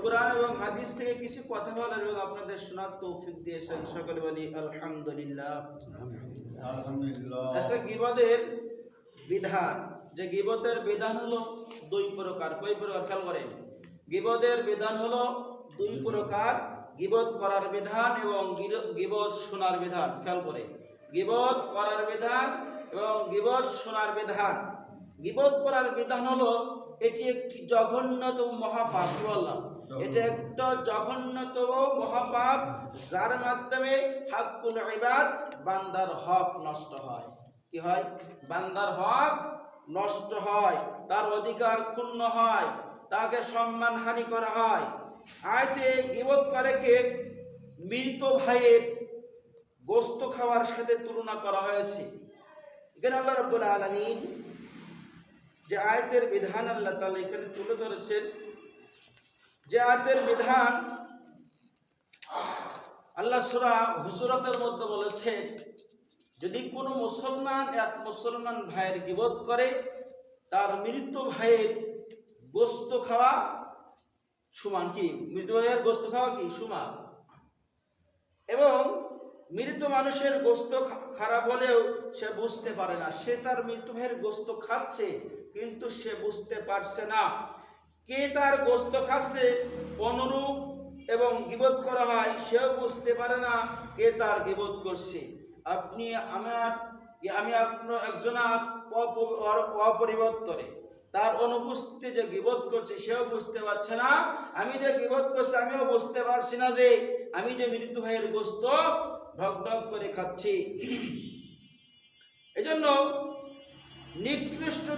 কোরআন এবং হাদিস থেকে কিছু কথা বলার এবং আপনাদের শোনার তৌফিক দিয়েছেন। সকলে বলি আলহামদুলিল্লাহ। আচ্ছা, গীবতের বিধান, যে গীবতের বিধান হলো দুই প্রকার। কয় প্রকার খেয়াল করেন? গীবতের বিধান হলো দুই প্রকার, গীবত করার বিধান এবং গীবত শোনার বিধান। খেয়াল করে, গীবত করার বিধান এবং গীবত শোনার বিধান। গীবত করার বিধান হলো এটি একটি জঘন্যতম মহাপাপ। কি বললাম? এটা একটা জঘন্যতম মহাপাপ, যার মাধ্যমে হাক্কুল ইবাদ, বান্দার হক নষ্ট হয়। কি হয়? বান্দার হক নষ্ট হয়, তার অধিকার ক্ষুণ্ণ হয়, তাকে সম্মানহানি করা হয়। আয়াতে গীবত করাকে মৃত ভাইয়ের গোশত খাওয়ার সাথে তুলনা করা হয়েছে। এখানে আল্লাহ রাব্বুল আলামিন যে আয়াতের বিধান আল্লাহ তাআলা এখানে তুলে ধরেছেন, যে আয়াতের বিধান আল্লাহ সূরা হুজুরাতের মধ্যে বলেছেন, যদি কোনো মুসলমান এক মুসলমান ভাইয়ের গীবত করে, তার মৃত ভাইয়ের গোশত খাওয়া সমান। কি? মৃত ভাইয়ের গোশত খাওয়া কি সমান? এবং মৃত মানুষের গোশত খারাপ হলেও সে বুঝতে পারে না, সে তার মৃত ভাইয়ের গোশত খাচ্ছে কিন্তু সে বুঝতে পারছে না। কে তার গোশত খাচ্ছে অনুরূপ এবং গীবত করা হয়, সেও বুঝতে পারে না কে তার গীবত করছে। আমি আপনার একজন অপরিবর্তনে তার অনুপস্থিতি যে গীবত করছে সেও বুঝতে পারছে না, আমি যে গীবত করছি আমিও বুঝতে পারছি না যে আমি যে মৃত ভাইয়ের গোশত ঢক ঢক করে খাচ্ছি। এজন্য নিকৃষ্টতা